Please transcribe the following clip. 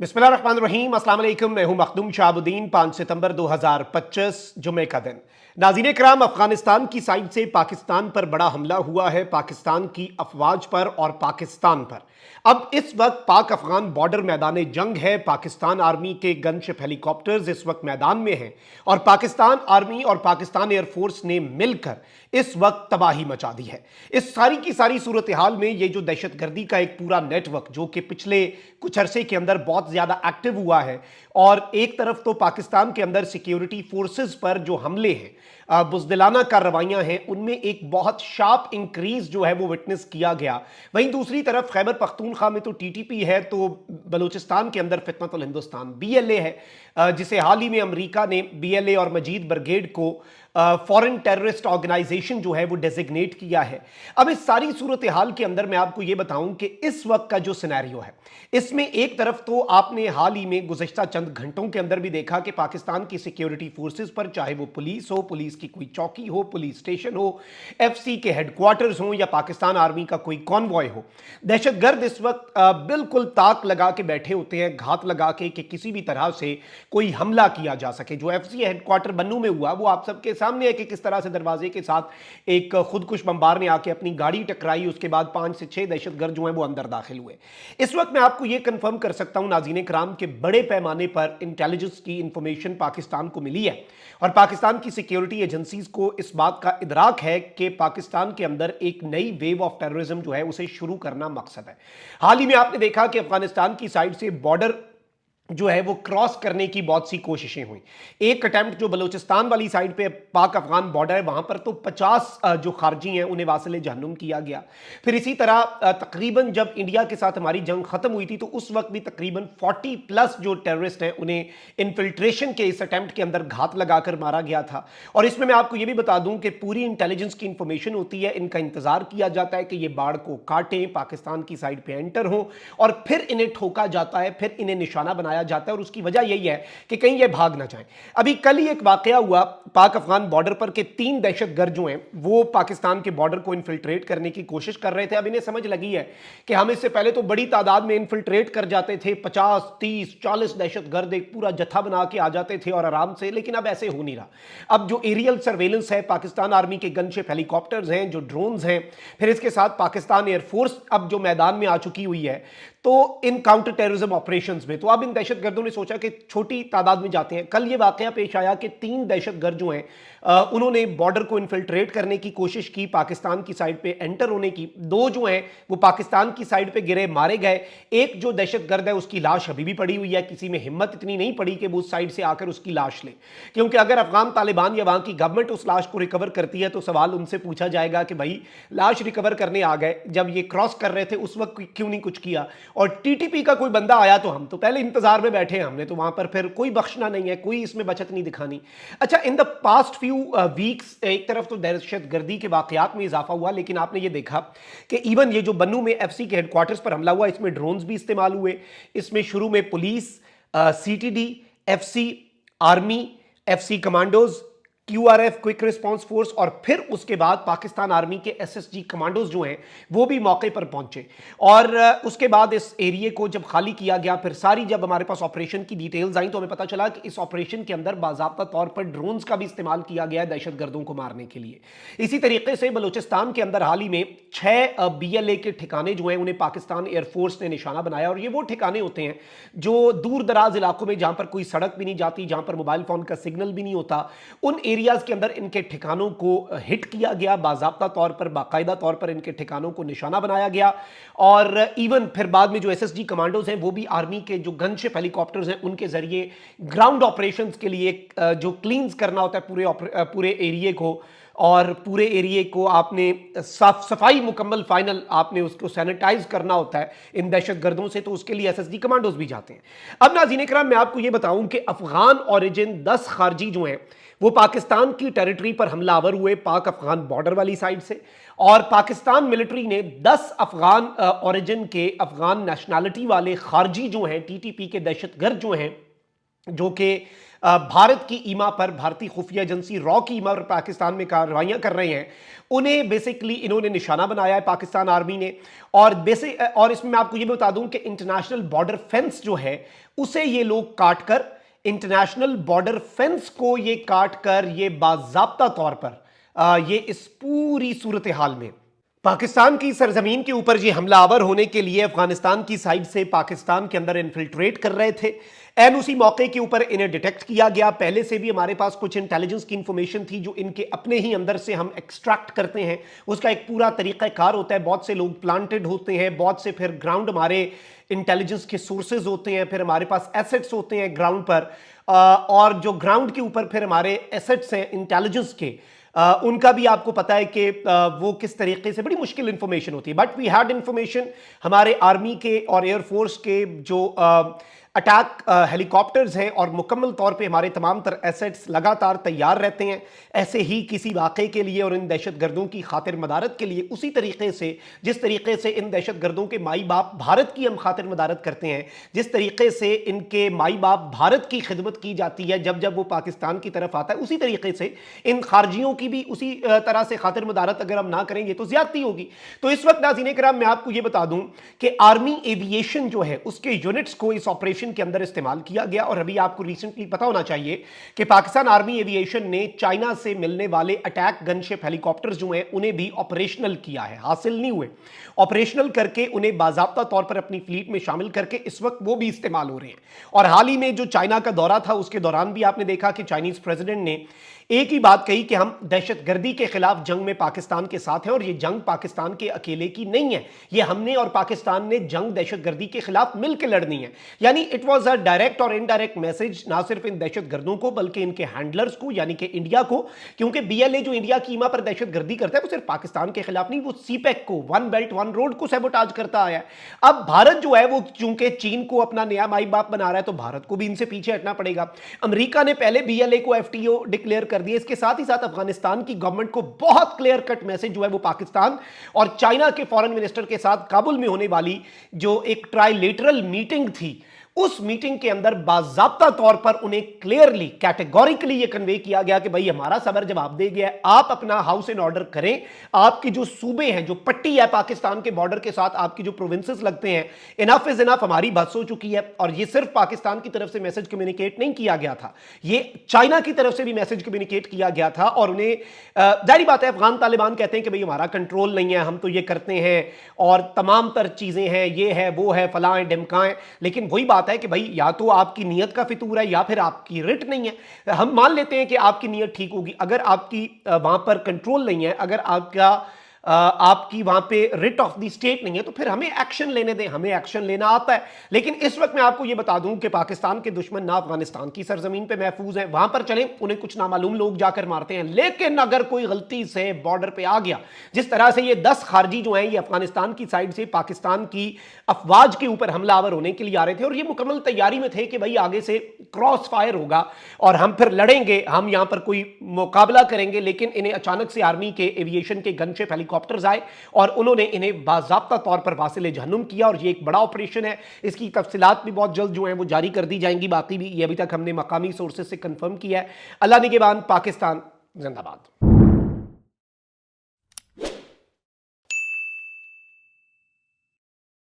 बिस्मिल्लाहिर्रहमानिर्रहीम, अस्सलाम वालेकुम। मैं हूं मखदूम शाहबुद्दीन। 5 सितंबर 2025 जुमे का दिन। नाज़रीन कराम, अफगानिस्तान की साइड से पाकिस्तान पर बड़ा हमला हुआ है, पाकिस्तान की अफवाज पर और पाकिस्तान पर। अब इस वक्त पाक अफगान बॉर्डर मैदान जंग है। पाकिस्तान आर्मी के गनशिप हेलीकॉप्टर्स इस वक्त मैदान में हैं और पाकिस्तान आर्मी और पाकिस्तान एयरफोर्स ने मिलकर इस वक्त तबाही मचा दी है। इस सारी की सारी सूरत हाल में ये जो दहशतगर्दी का एक पूरा नेटवर्क जो कि पिछले कुछ अरसे के अंदर बहुत ज्यादा एक्टिव हुआ है, और एक तरफ तो पाकिस्तान के अंदर सिक्योरिटी फोर्सेस पर जो हमले हैं, बुज़दिलाना कार्रवाइयां हैं, उनमें एक बहुत शार्प इंक्रीज जो है वो विटनेस किया गया। वहीं दूसरी तरफ खैबर पख्तूनख्वा में तो टीटीपी है, तो बलूचिस्तान के अंदर फितनतुल हिंदुस्तान बीएलए है, जिसे हाल ही में अमेरिका ने बीएलए और मजीद ब्रिगेड को फॉरेन टेररिस्ट ऑर्गेनाइजेशन जो है वो डेजिग्नेट किया है। अब इस सारी सूरत हाल के अंदर मैं आपको ये बताऊं कि इस वक्त का जो सिनेरियो है, इसमें एक तरफ तो आपने हाल ही में गुज़श्ता चंद घंटों के अंदर भी देखा कि पाकिस्तान की सिक्योरिटी फोर्सेस पर, चाहे वो पुलिस हो, पुलिस की कोई चौकी हो, पुलिस स्टेशन हो, एफसी के हेडक्वार्टर्स हो या पाकिस्तान आर्मी का कोई कॉन्वॉय हो, दहशतगर्द इस वक्त बिल्कुल ताक लगा के बैठे होते हैं, घात लगा के कि किसी भी तरह से कोई हमला किया जा सके। जो एफसी हेडक्वार्टर बन्नू में हुआ वो आप सबके सामने है कि किस तरह से दरवाजे के साथ एक खुदकुश बमबार ने आके अपनी गाड़ी टकराई, उसके बाद 5 से 6 दहशतगर्द जो हैं वो अंदर दाखिल हुए। इस वक्त मैं आपको यह कंफर्म कर सकता हूं नाज़रीन कराम के बड़े पैमाने पर इंटेलिजेंस की इंफॉर्मेशन पाकिस्तान को मिली है और पाकिस्तान की सिक्योरिटी एजेंसीज को इस बात का इदराक है कि पाकिस्तान के अंदर एक नई वेव ऑफ टेररिज्म जो है उसे शुरू करना मकसद है। हाल ही में आपने देखा कि अफगानिस्तान की साइड से बॉर्डर जो है वो क्रॉस करने की बहुत सी कोशिशें हुई। एक अटेम्प्ट जो बलूचिस्तान वाली साइड पे पाक अफगान बॉर्डर है वहां पर तो 50 जो खारजी हैं उन्हें वासिले जहन्नुम किया गया। फिर इसी तरह तकरीबन जब इंडिया के साथ हमारी जंग खत्म हुई थी तो उस वक्त भी तकरीबन 40 प्लस जो टेररिस्ट हैं उन्हें इन्फिल्ट्रेशन के इस अटेम्प्ट के अंदर घात लगाकर मारा गया था। और इसमें मैं आपको ये भी बता दूं कि पूरी इंटेलिजेंस की इंफॉर्मेशन होती है, इनका इंतजार किया जाता है कि ये बाढ़ को काटें, पाकिस्तान की साइड पर एंटर हों और फिर इन्हें ठोका जाता है, फिर इन्हें निशाना बनाया जाता है और उसकी वजह यही है कि कहीं ये भाग ना जाएं। अभी कल ही एक वाकया हुआ पाक अफगान बॉर्डर पर के 3 दहशतगर्द जो हैं वो पाकिस्तान के बॉर्डर को इन्फिल्ट्रेट करने की कोशिश कर रहे थे। अब इन्हें समझ लगी है कि हम इससे पहले तो बड़ी तादाद में इन्फिल्ट्रेट कर जाते थे, 50 30 40 दहशतगर्द एक पूरा जत्था बना के आ जाते थे और आराम से, लेकिन अब ऐसे हो नहीं रहा। अब जो एरियल सर्वेलेंस है, पाकिस्तान आर्मी के गनशिप हेलीकॉप्टर्स हैं, जो ड्रोन्स हैं, फिर इसके साथ पाकिस्तान एयरफोर्स अब जो मैदान में आ चुकी हुई है, तो इन काउंटर टेररिज्म ऑपरेशंस में तो अब इन दहशतगर्दों ने सोचा कि छोटी तादाद में जाते हैं। कल ये वाकया पेश आया कि 3 दहशतगर्द जो हैं उन्होंने बॉर्डर को इन्फिल्ट्रेट करने की कोशिश की, पाकिस्तान की साइड पे एंटर होने की। 2 जो हैं वो पाकिस्तान की साइड पे गिरे, मारे गए। एक जो दहशतगर्द है उसकी लाश अभी भी पड़ी हुई है, किसी में हिम्मत इतनी नहीं पड़ी कि वो उस साइड से आकर उसकी लाश ले, क्योंकि अगर अफगान तालिबान या वहां की गवर्नमेंट उस लाश को रिकवर करती है तो सवाल उनसे पूछा जाएगा कि भाई लाश रिकवर करने आ गए, जब ये क्रॉस कर रहे थे उस वक्त क्यों नहीं कुछ किया। और टीटीपी का कोई बंदा आया तो हम तो पहले इंतजार में बैठे हैं, हमने तो वहां पर फिर कोई बख्शना नहीं है, कोई इसमें बचत नहीं दिखानी। अच्छा, in the past few weeks एक तरफ तो दहशतगर्दी के वाकयात में इजाफा हुआ, लेकिन आपने ये देखा कि इवन ये जो बन्नू में एफसी के हेडक्वार्टर्स पर हमला हुआ, इसमें ड्रोन्स भी इस्तेमाल हुए। इसमें शुरू में police, CTD, FC army, FC commandos, QRF quick response force और फिर उसके बाद पाकिस्तान आर्मी के एसएसजी कमांडोज जो हैं वो भी मौके पर पहुंचे। और उसके बाद इस एरिया को जब खाली किया गया, फिर सारी जब हमारे पास ऑपरेशन की डिटेल्स आई तो हमें पता चला कि इस ऑपरेशन के अंदर बाज़ाब्ता तौर पर ड्रोन्स का भी इस्तेमाल किया गया है दहशतगर्दों को मारने के लिए। इसी तरीके से बलूचिस्तान के अंदर हाल ही में 6 बीएलए के ठिकाने जो हैं उन्हें पाकिस्तान एयरफोर्स ने निशाना बनाया, और ये वो ठिकाने होते हैं जो दूर दराज इलाकों में जहां पर कोई सड़क भी नहीं जाती, जहां पर मोबाइल फोन का सिग्नल भी नहीं होता, उन एरियाज के अंदर इनके ठिकानों को हिट किया गया, बाज़ाब्ता तौर पर, बाकायदा तौर पर इनके ठिकानों को निशाना बनाया गया। और इवन फिर बाद में जो एसएसजी कमांडोज हैं वो भी आर्मी के जो गनशिप हेलीकॉप्टर्स हैं उनके जरिए ग्राउंड ऑपरेशंस के लिए जो क्लींस करना होता है पूरे एरिया को, और पूरे एरिया को आपने साफ सफाई मुकम्मल फाइनल आपने उसको सैनिटाइज करना होता है इन दहशतगर्दों से, तो उसके लिए एसएसजी कमांडोज भी जाते हैं। अब नाज़रीन इकराम मैं आपको ये बताऊं कि अफगान ओरिजिन 10 खारजी जो हैं वो पाकिस्तान की टेरिटरी पर हमलावर हुए पाक अफगान बॉर्डर वाली साइड से, और पाकिस्तान मिलिट्री ने 10 अफगान ओरिजिन के अफगान नेशनैलिटी वाले खारजी जो हैं, टीटीपी के दहशतगर्द जो हैं, जो कि भारत की ईमा पर, भारतीय खुफिया एजेंसी रॉ की ईमा पर पाकिस्तान में कार्रवाइयां कर रहे हैं, उन्हें बेसिकली इन्होंने निशाना बनाया है पाकिस्तान आर्मी ने। और इसमें मैं आपको ये बता दूं कि इंटरनेशनल बॉर्डर फेंस जो है उसे ये लोग काट कर, इंटरनेशनल बॉर्डर फेंस को ये काट कर, ये बाज़ाब्ता तौर पर ये इस पूरी सूरत हाल में पाकिस्तान की सरजमीन के ऊपर ये हमलावर होने के लिए अफगानिस्तान की साइड से पाकिस्तान के अंदर इन्फिल्ट्रेट कर रहे थे। एन उसी मौके के ऊपर इन्हें डिटेक्ट किया गया। पहले से भी हमारे पास कुछ इंटेलिजेंस की इंफॉर्मेशन थी जो इनके अपने ही अंदर से हम एक्सट्रैक्ट करते हैं, उसका एक पूरा तरीक़ाकार होता है। बहुत से लोग प्लांटेड होते हैं, बहुत से फिर ग्राउंड हमारे इंटेलिजेंस के सोर्सेज होते हैं, फिर हमारे पास एसेट्स होते हैं ग्राउंड पर, और जो ग्राउंड के ऊपर फिर हमारे एसेट्स हैं इंटेलिजेंस के, उनका भी आपको पता है कि वो किस तरीके से बड़ी मुश्किल इंफॉर्मेशन होती है। बट वी हैड इंफॉर्मेशन, हमारे आर्मी के और एयरफोर्स के जो अटैक हेलीकॉप्टर्स हैं और मुकम्मल तौर पे हमारे तमाम तर एसेट्स लगातार तैयार रहते हैं ऐसे ही किसी वाक़े के लिए और इन दहशतगर्दों की खातिर मदारत के लिए, उसी तरीके से जिस तरीके से इन दहशतगर्दों के माई बाप भारत की हम खातिर मदारत करते हैं, जिस तरीके से इनके माई बाप भारत की खिदमत की जाती है जब जब वो पाकिस्तान की तरफ आता है, उसी तरीके से इन खारजियों की भी उसी तरह से खातिर मदारत अगर हम ना करेंगे तो ज्यादती होगी। तो इस वक्त नाज़रीन किराम मैं आपको ये बता दूं कि आर्मी एविएशन जो है उसके यूनिट्स को इस ऑपरेशन के अंदर इस्तेमाल किया गया। और अभी आपको रिसेंटली पता होना चाहिए कि पाकिस्तान आर्मी एविएशन ने चाइना से मिलने वाले अटैक गनशिप हेलीकॉप्टर्स जो हैं उन्हें भी ऑपरेशनल किया है, हासिल नहीं हुए, ऑपरेशनल करके उन्हें बाज़ाब्ता तौर पर अपनी फ्लीट में शामिल करके इस वक्त वो भी इस्तेमाल हो रहे हैं। और हाल ही में जो चाइना का दौरा था उसके दौरान भी आपने देखा कि चाइनीज प्रेसिडेंट ने एक ही बात कही कि हम दहशतगर्दी के खिलाफ जंग में पाकिस्तान के साथ हैं और ये जंग पाकिस्तान के अकेले की नहीं है, ये हमने और पाकिस्तान ने जंग दहशतगर्दी के खिलाफ मिलकर लड़नी है। यानी इट वाज अ डायरेक्ट और इनडायरेक्ट मैसेज ना सिर्फ इन दहशतगर्दों को बल्कि इनके हैंडलर्स को यानी कि इंडिया को, क्योंकि बीएलए जो इंडिया की ईमा पर दहशतगर्दी करता है वो सिर्फ पाकिस्तान के खिलाफ नहीं, वो सीपैक को, वन बेल्ट वन रोड को सैबोटाज करता आया है। अब भारत जो है वो चूंकि चीन को अपना नया माई बाप बना रहा है तो भारत को भी इनसे पीछे हटना पड़ेगा। अमेरिका ने पहले बीएलए को एफटीओ डिक्लेयर कर दिया, इसके साथ ही साथ अफगानिस्तान की गवर्नमेंट को बहुत क्लियर कट मैसेज जो है वो पाकिस्तान और चाइना के फॉरेन मिनिस्टर के साथ काबुल में होने वाली जो एक ट्राइलेटरल मीटिंग थी, उस मीटिंग के अंदर बाज़ाब्ता तौर पर उन्हें क्लियरली कैटेगोरिकली यह कन्वे किया गया कि भाई हमारा सबर जवाब दे गया है, आप अपना हाउस एंड ऑर्डर करें, आपकी जो सूबे हैं, जो पट्टी है पाकिस्तान के बॉर्डर के साथ, आपकी जो प्रोविंसेस लगते हैं, इनफ इज इनफ, हमारी बस हो चुकी है। और ये सिर्फ पाकिस्तान की तरफ से मैसेज कम्युनिकेट नहीं किया गया था, ये चाइना की तरफ से भी मैसेज कम्युनिकेट किया गया था। और उन्हें जाहिर बात है अफगान तालिबान कहते हैं कि भाई हमारा कंट्रोल नहीं है, हम तो ये करते हैं और तमाम तर चीजें हैं, ये है वो है, फलाएं ढिमकाएं, लेकिन वही बात है कि भाई या तो आपकी नीयत का फितूर है या फिर आपकी रिट नहीं है। हम मान लेते हैं कि आपकी नीयत ठीक होगी, अगर आपकी वहां पर कंट्रोल नहीं है, अगर आपकी वहां पे रिट ऑफ द स्टेट नहीं है तो फिर हमें एक्शन लेने दें, हमें एक्शन लेना आता है। लेकिन इस वक्त मैं आपको यह बता दूं कि पाकिस्तान के दुश्मन ना अफगानिस्तान की सरजमीन पे महफूज हैं, वहां पर चलें उन्हें कुछ नामालूम लोग जाकर मारते हैं, लेकिन अगर कोई गलती से बॉर्डर पे आ गया, जिस तरह से ये 10 खारजी जो हैं ये अफगानिस्तान की साइड से पाकिस्तान की अफवाज के ऊपर हमलावर होने के लिए आ रहे थे और ये मुकम्मल तैयारी में थे कि भाई आगे से क्रॉस फायर होगा और हम फिर लड़ेंगे, हम यहां पर कोई मुकाबला करेंगे, लेकिन इन्हें अचानक से आर्मी के एविएशन के गनशिप हेलीकॉप्टर्स आए और उन्होंने इन्हें बाज़ाब्ता तौर पर वासिले जहन्नुम किया। और ये एक बड़ा ऑपरेशन है, इसकी तफसीलात भी बहुत जल्द जो है वो जारी कर दी जाएंगी, बाकी भी ये अभी तक हमने मकामी सोर्सेज से कंफर्म किया है। अल्लाह निगहबान, पाकिस्तान जिंदाबाद।